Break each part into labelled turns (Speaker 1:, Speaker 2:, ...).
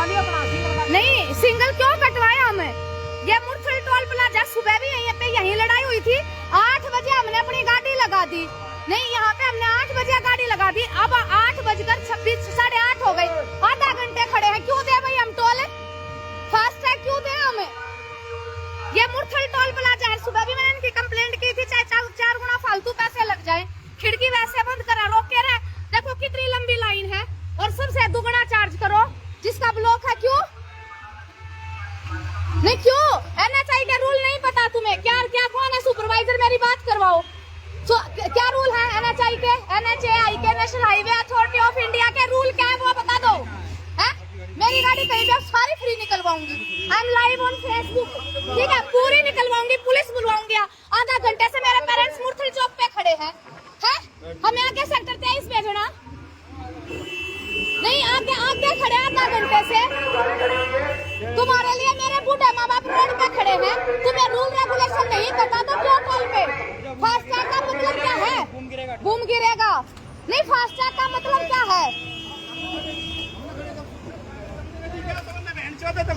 Speaker 1: नहीं सिंगल क्यों कटवाया हमें? ये मुरथल टोल प्लाजा सुबह भी यहीं लड़ाई हुई थी। 8 बजे हमने अपनी गाड़ी लगा दी। नहीं यहाँ पे हमने 8 बजे गाड़ी लगा दी। अब 8:26 साढ़े 8 हो गई। आधा घंटे खड़े हैं। क्यों दे भाई हम टोल? फास्ट टैग क्यों दे हमें? ये मुरथल टोल प्लाजा है। सुबह भी मैंने इनकी कंप्लेंट की थी, चाहे 4 गुना फालतू पैसे लग जाए। खिड़की वैसे बंद करा, रोक के रहे। देखो कितनी लंबी लाइन है और सबसे दुगना चार्ज करो जिसका ब्लॉक है। क्यों नहीं? क्यों? NHI के रूल नहीं पता तुम्हें? क्या कौन है सुपरवाइजर? मेरी बात करवाओ। तो क्या रूल है NHI के? NHAI के, national highway authority of India के रूल क्या है वो बता दो। है मेरी गाड़ी कहीं भी सारी फ्री निकलवाऊंगी। I am live on Facebook, ठीक है? पूरी निकलवाऊंगी, पुलिस बुलवाऊंगी। आधा घंटे से मेरे पेरेंट्स मुरथल चौक पे खड़े हैं। हमें आगे सेक्टर 23 भेजना। नहीं आगे खड़े आधा घंटे से। तुम्हारे लिए मेरे बूढ़े माँ बाप रोड पे खड़े हैं। तुम्हें रूल रेगुलेशन नहीं पता तो क्यों टोल पे? फास्ट टैग का मतलब क्या है? बूम गिरेगा। नहीं फास्ट टैग का मतलब क्या है?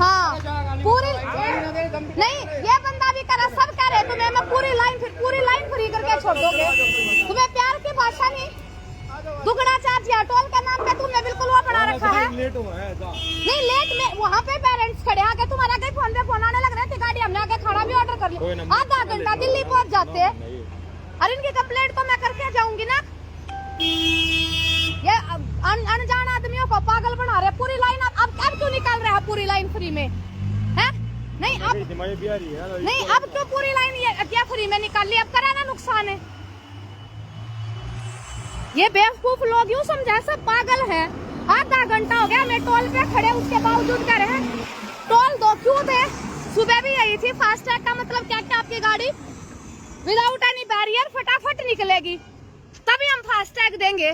Speaker 1: हाँ पूरी नहीं, ये बंदा भी करा, सब कह रहे तुम्हें मैं पूरी लाइन फ्री करके छोड़ दोगे। तुम्हें प्यार की भाषा नहीं, दुगना चार्ज या टोल के नाम पे तुमने बिल्कुल वो बना रखा है। नहीं लेट में वहाँ पे पेरेंट्स खड़े आके तुम्हारे आगे फोन पे फोन आने लग रहे थे। गाड़ी हमने आगे खड़ा भी ऑर्डर कर लिया। आधा घंटा दिल्ली पहुँच जाते। अरे इनकी कंप्लेंट तो मैं करके जाऊंगी ना। ये अनजान आदमियों को पागल बना रहे। पूरी लाइन अब क्यों निकाल रहे हैं? पूरी लाइन फ्री में है? नहीं अब क्यों पूरी लाइन ये क्या फ्री में निकाल ली? अब करा ना नुकसान है। ये बेवकूफ लोग यूँ समझा सब पागल है। आधा घंटा हो गया मैं टोल पे खड़े, उसके बावजूद कह रहे हैं टोल दो। क्यों दे? सुबह भी यही थी। फास्ट टैग का मतलब क्या? आपकी गाड़ी विदाउट एनी बैरियर फटाफट निकलेगी तभी हम फास्ट टैग देंगे।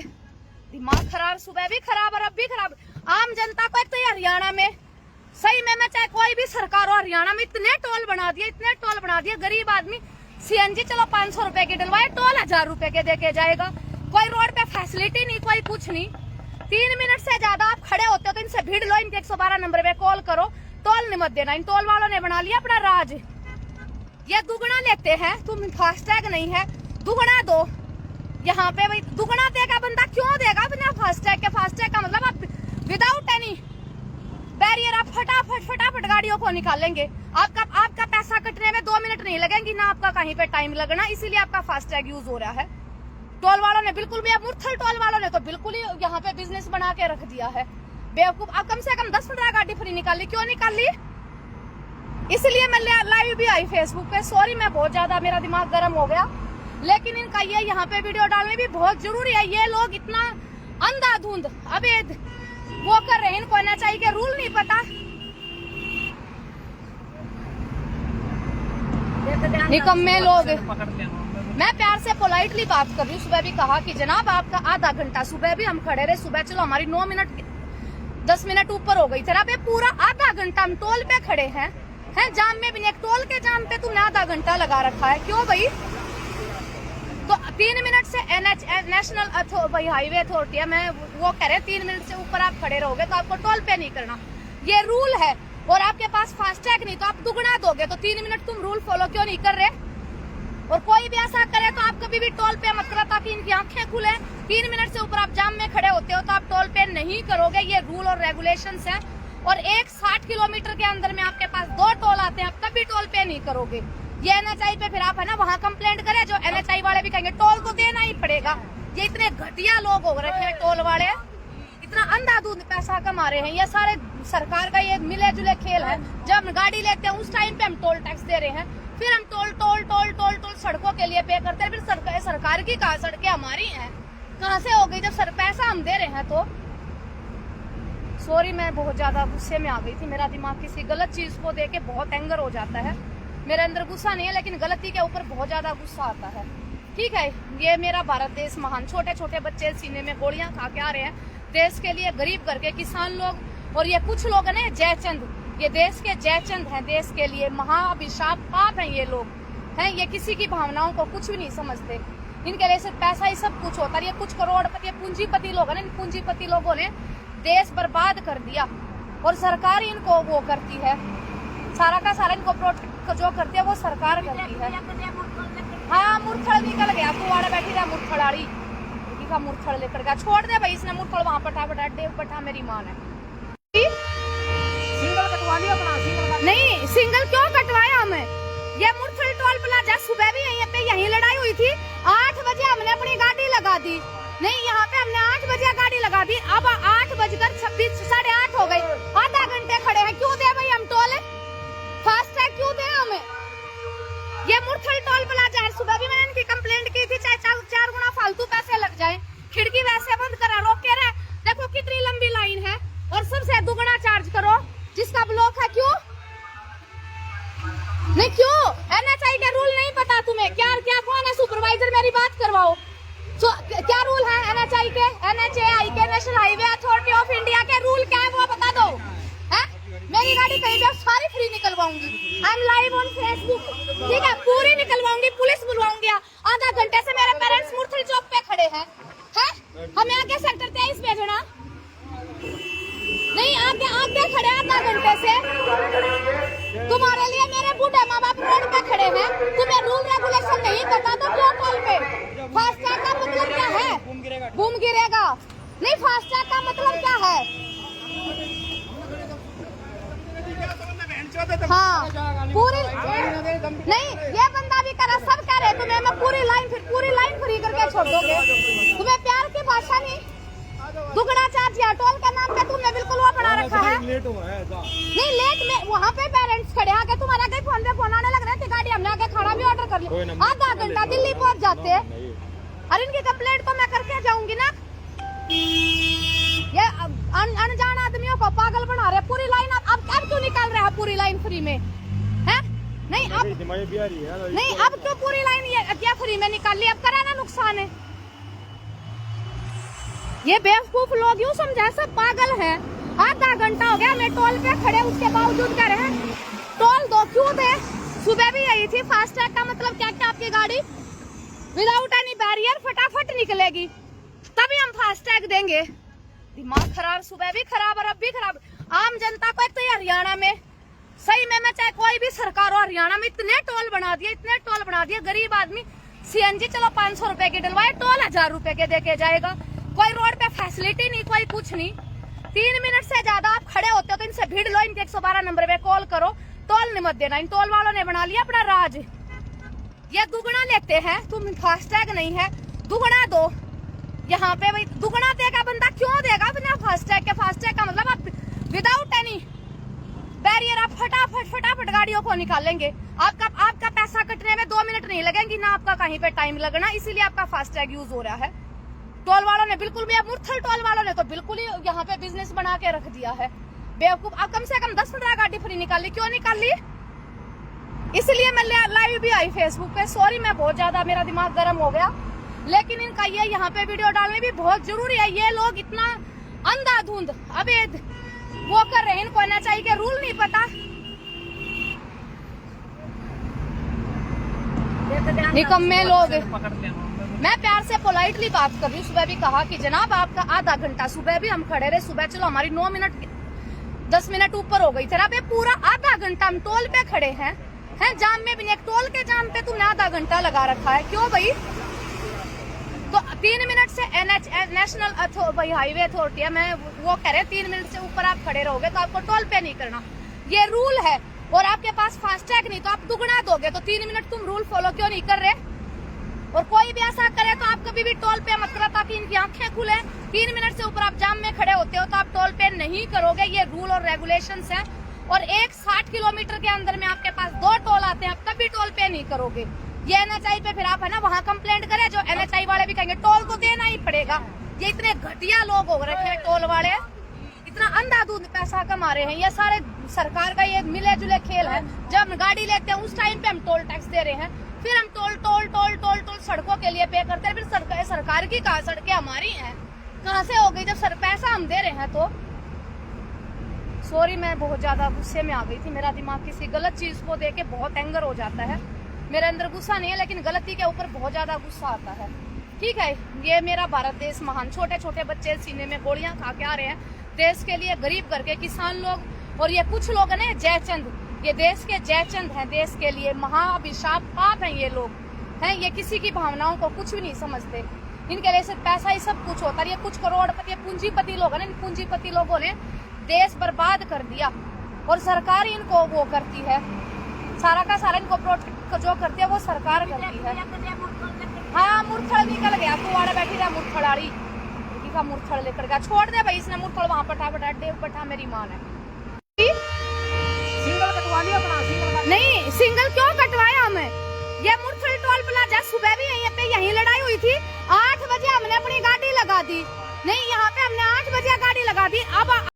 Speaker 1: दिमाग खराब, सुबह भी खराब और अब भी खराब। आम जनता को एक तो हरियाणा में सही में मैं चाहे कोई भी सरकार हो, हरियाणा में इतने टोल बना दिए। गरीब आदमी CNG चलो 500 रुपए की डलवाए, टोल 1000 रुपए के देके जाएगा। कोई रोड पे फैसिलिटी नहीं, कोई कुछ नहीं। 3 मिनट से ज्यादा आप खड़े होते हो तो इनसे भीड़ लो, इनके 112 नंबर पे कॉल करो, टोल नहीं मत देना। इन टोल वालों ने बना लिया अपना राज। ये दुगना लेते हैं, तुम फास्ट टैग नहीं है दुगना दो। यहाँ पे भाई दुगना देगा बंदा, क्यों देगा बिना फास्ट टैग के? फास्ट टैग का मतलब आप विदाउट एनी बैरियर आप फटाफट गाड़ियों को निकालेंगे। आपका पैसा कटने में 2 मिनट नहीं लगेंगी, ना आपका कहीं पे टाइम लगना। इसीलिए आपका फास्ट टैग यूज हो रहा है। टोल वालों ने बिल्कुल भी, मुरथल टोल वालों ने तो बिल्कुल ही यहाँ पे बिजनेस बना के रख दिया है। बेवकूफ। आप कम से कम 10-15 गाड़ी फ्री निकाली, क्यों निकाली? इसलिए मैं लाइव भी आई फेसबुक पे। सॉरी मैं बहुत ज्यादा, मेरा दिमाग गर्म हो गया। लेकिन इनका ये यहाँ पे वीडियो डालने भी बहुत जरूरी है। ये लोग इतना अंधाधुंध अवैध वो कर रहे हैं, इनको NHI के रूल नहीं पता। निकम्मे लोग। मैं प्यार से पोलाइटली बात कर रही हूँ। सुबह भी कहा कि जनाब आपका आधा घंटा, सुबह भी हम खड़े रहे। सुबह चलो हमारी 9 मिनट 10 मिनट ऊपर हो गई। तेरा पे पूरा आधा घंटा हम टोल पे खड़े हैं जाम में भी नहीं। एक टोल के जाम पे तुमने आधा घंटा लगा रखा है, क्यों भाई? तो 3 मिनट से नेशनल हाईवे अथॉरिटी है, मैं वो कह रहे 3 मिनट से ऊपर आप खड़े रहोगे तो आपको टोल पे नहीं करना, ये रूल है। और आपके पास फास्ट टैग नहीं तो आप दुगना दोगे, तो 3 मिनट तुम रूल फॉलो क्यों नहीं कर रहे? और कोई भी ऐसा करे तो आप कभी भी टोल पे मत करो ताकि इनकी आंखें खुले। 3 मिनट से ऊपर आप जाम में खड़े होते हो तो आप टोल पे नहीं करोगे, ये रूल और रेगुलेशंस है। और 60 किलोमीटर के अंदर में आपके पास 2 टोल आते हैं, आप कभी टोल पे नहीं करोगे। ये NHI पे फिर आप है ना वहाँ कंप्लेंट करें, जो NHI वाले भी कहेंगे टोल तो देना ही पड़ेगा। ये इतने घटिया लोग हो रखे हैं टोल वाले, इतना अंधाधुंध पैसा कमा रहे हैं। ये सारे सरकार का ये मिले जुले खेल है। जब हम गाड़ी लेते हैं उस टाइम पे हम टोल टैक्स दे रहे हैं, फिर हम टोल सड़कों के लिए पे करते हैं। फिर सरकार की कहाँ सड़कें हमारी हैं? कहाँ से हो गई जब पैसा हम दे रहे हैं? तो सॉरी मैं बहुत ज्यादा गुस्से में आ गई थी। मेरा दिमाग किसी गलत चीज को देके बहुत एंगर हो जाता है। मेरे अंदर गुस्सा नहीं है लेकिन गलती के ऊपर बहुत ज्यादा गुस्सा आता है। ठीक है, ये मेरा भारत देश महान। छोटे छोटे बच्चे सीने में गोलियां खा के आ रहे हैं देश के लिए, गरीब करके किसान लोग। और ये कुछ लोग है ना जयचंद, ये देश के जयचंद हैं, देश के लिए महाअभिशाप पाप हैं ये लोग हैं। ये किसी की भावनाओं को कुछ भी नहीं समझते। इनके लिए सिर्फ पैसा ही सब कुछ होता है। ये कुछ करोड़पति पूंजीपति लोग हैं, इन पूंजीपति लोगों ने देश बर्बाद कर दिया। और सरकार इनको वो करती है, सारा का सारा इनको प्रोटेक्ट जो करती है वो सरकार करती है। हाँ मुरथड़ निकल गया, तू आड़े बैठी रहा मुरथड़ाड़ी का मुरथड़ लेकर गया, छोड़ दे भाई इसने मुरथड़ वहाँ पटा पटा डेव पटा मेरी माँ ने।
Speaker 2: सिंगल कटवा लिया अपना, सिंगल
Speaker 1: नहीं सिंगल क्यों कटवाया हमें, ये मुरथड़ टोल प्लाजा सुबह भी यहीं लड़ाई हुई थी। 8 बजे हमने अपनी गाड़ी लगा दी, नहीं यहाँ पे हमने 8 बजे गाड़ी लगा दी, अब 8:26 साढ़े 8 हो गए, आधा घंटे खड़े हैं, क्यों दे भाई हम टोल, फास्ट टैग क्यों दे हमें। ये मुरथल टोल प्लाजा है, सुबह भी मैंने इनकी कंप्लेंट की थी, चाहे 4 गुना फालतू पैसे लग जाए, खिड़की वैसे बंद करा रोक के रहे, देखो कितनी लंबी लाइन है और सबसे दुगना चार्ज करो जिसका ब्लॉक है, क्यों नहीं, क्यों NHI के रूल नहीं पता तुम्हें, क्या क्या कौन है सुपरवाइजर, मेरी बात करवाओ। क्या रूल है NHI के, NHAI के, national highway authority of India के रूल क्या है वो बता दो। है मेरी गाड़ी कहीं भी सारी फ्री निकलवाऊंगी, I am live on Facebook, ठीक है, पूरी निकलवाऊंगी, पुलिस बुलवाऊंगी। आधा घंटे से मेरे पेरेंट्स मुरथल चौक पे खड़े हैं, हमें आगे सेक्टर 23 भेजना, नहीं आगे खड़े आधा घंटे से, तुम्हारे लिए मेरे बूढ़े माँ बाप रोड पे खड़े हैं, तुम्हें रूल रेगुलेशन नहीं पता तो क्यों टोल पे। फास्टैग का मतलब क्या है, बूम गिरेगा, नहीं फास्टैग का मतलब क्या है। हाँ पूरी नहीं, ये बंदा भी करा, सब कह रहे तुम्हें मैं पूरी लाइन फ्री करके छोड़ दोगे, तुम्हें प्यार की भाषा नहीं, दुगना चार्ज या टोल के नाम पे तुमने बिल्कुल वो बना रखा है।
Speaker 2: लेट हुआ है
Speaker 1: नहीं लेट में वहाँ पे पेरेंट्स खड़े आके तुम्हारे आगे फोन पे फोन आने लग रहे थे, गाड़ी हमने आगे खड़ा भी ऑर्डर कर लिया, आधा घंटा दिल्ली पहुँच जाते हैं। अरे इनकी कंप्लेंट तो मैं करके जाऊंगी ना, ये अनजान आदमियों को पागल बना रहे, पूरी लाइन अब क्यों निकाल रहे हैं पूरी लाइन फ्री में, है नहीं अब क्यों पूरी लाइन ये क्या फ्री में निकाल ली, अब करा ना नुकसान है। ये बेवकूफ लोग यूँ समझा सब पागल है, आधा घंटा हो गया मैं टोल पे खड़े, उसके बावजूद कह रहे हैं टोल दो, क्यों दे, सुबह भी यही थी। फास्टैग का मतलब क्या क्या, आपकी गाड़ी विदाउट एनी बैरियर फटाफट निकलेगी तभी हम फास्टैग देंगे। दिमाग खराब, सुबह भी खराब और अब भी खराब। आम जनता को एक तो ये हरियाणा में सही में, मैं चाहे कोई भी सरकार हो, हरियाणा में इतने टोल बना दिए, गरीब आदमी CNG चलो 500 रुपए की डलवाए, टोल 1000 रुपए के देके जाएगा, कोई रोड पे फैसिलिटी नहीं, कोई कुछ नहीं। 3 मिनट से ज्यादा आप खड़े होते हो तो इनसे भीड़ लो, इनके 112 नंबर पे कॉल करो, टोल नहीं मत देना। इन टोल वालों ने बना लिया अपना राज, ये दुगना लेते हैं, तुम फास्टैग नहीं है दुगना दो, यहाँ पे भाई दुगना देगा बंदा, क्यों देगा बिना फास्टैग के। फास्टैग का मतलब आप विदाउट एनी बैरियर आप फटाफट गाड़ियों को निकालेंगे, आपका पैसा कटने में 2 मिनट नहीं लगेंगी, ना आपका कहीं पे टाइम लगना, इसीलिए आपका फास्टैग यूज हो रहा है। टोल वालों ने बिल्कुल भी, मुरथल टोल वालों ने तो बिल्कुल ही यहाँ पे बिजनेस बना के रख दिया है, बेवकूफ। अब कम से कम 10-15 गाड़ी फ्री निकाल ली, क्यों निकाल ली, इसलिए मैं लाइव भी आई फेसबुक पे। सॉरी मैं बहुत ज्यादा, मेरा दिमाग गर्म हो गया, लेकिन इनका ये यहाँ पे वीडियो डालने भी बहुत जरूरी है। ये लोग इतना अंधाधुंध अवैध वो कर रहे हैं, इनको NHI के रूल नहीं पता, निकम्मे लोग। मैं प्यार से पोलाइटली बात कर रही हूँ, सुबह भी कहा कि जनाब आपका आधा घंटा, सुबह भी हम खड़े रहे, सुबह चलो हमारी 9 मिनट 10 मिनट ऊपर हो गई थी, अब पूरा आधा घंटा हम टोल पे खड़े हैं जाम में भी नहीं, टोल के जाम पे तुमने आधा घंटा लगा रखा है, क्यों भाई। तो 3 मिनट से नेशनल हाईवे अथॉरिटी है, मैं वो कह रहे 3 मिनट से ऊपर आप खड़े रहोगे तो आपको टोल पे नहीं करना, ये रूल है। और आपके पास फास्टैग नहीं तो आप दुगना दोगे, तो 3 मिनट तुम रूल फॉलो क्यों नहीं कर रहे। और कोई भी ऐसा करे तो आप कभी भी टोल पे मत करो, ताकि इनकी आंखें खुले। 3 मिनट से ऊपर आप जाम में खड़े होते हो तो आप टोल पे नहीं करोगे, ये रूल और रेगुलेशंस है। और 60 किलोमीटर के अंदर में आपके पास 2 टोल आते हैं, आप कभी टोल पे नहीं करोगे। ये NHI पे फिर आप है ना वहाँ कंप्लेंट करें, जो NHI वाले भी कहेंगे टोल तो देना ही पड़ेगा। ये इतने घटिया लोग हो रखे हैं टोल वाले, इतना अंधाधुंध पैसा कमा रहे हैं। ये सारे सरकार का ये मिले जुले खेल है। जब हम गाड़ी लेते हैं उस टाइम पे हम टोल टैक्स दे रहे हैं, फिर हम टोल सड़कों के लिए पे करते हैं। फिर सरकार की कहा सड़कें हमारी हैं, कहाँ से हो गई जब पैसा हम दे रहे हैं। तो सॉरी मैं बहुत ज्यादा गुस्से में आ गई थी, मेरा दिमाग किसी गलत चीज को देख के बहुत एंगर हो जाता है। मेरे अंदर गुस्सा नहीं है, लेकिन गलती के ऊपर बहुत ज्यादा गुस्सा आता है। ठीक है, ये मेरा भारत देश महान, छोटे छोटे बच्चे सीने में गोलियां खा के आ रहे हैं, देश के लिए गरीब करके किसान लोग और ये कुछ लोग है जयचंद, ये देश के जयचंद हैं, देश के लिए महाअभिशाप पाप हैं ये लोग हैं। ये किसी की भावनाओं को कुछ भी नहीं समझते, इनके लिए सिर्फ पैसा ही सब कुछ होता है। ये कुछ करोड़पति पूंजीपति लोग हैं, पूंजीपति लोगों ने देश बर्बाद कर दिया और सरकार इनको वो करती है, सारा का सारा इनको प्रोटेक्ट जो करती है वो सरकार करती है। हाँ मुरथड़ निकल गया, तू आड़े बैठी रहा मुरथड़ाड़ी का मुरथड़ लेकर गया, छोड़ दे भाई इसने मुरथड़ वहां पटा पटा डेव पटा मेरी माँ ने।
Speaker 2: सिंगल कटवा लिया अपना, सिंगल
Speaker 1: नहीं सिंगल क्यों कटवाया हमें, ये मुरथल टोल प्लाजा सुबह भी यहीं लड़ाई हुई थी। 8 बजे हमने अपनी गाड़ी लगा दी, नहीं यहाँ पे हमने 8 बजे गाड़ी लगा दी। अब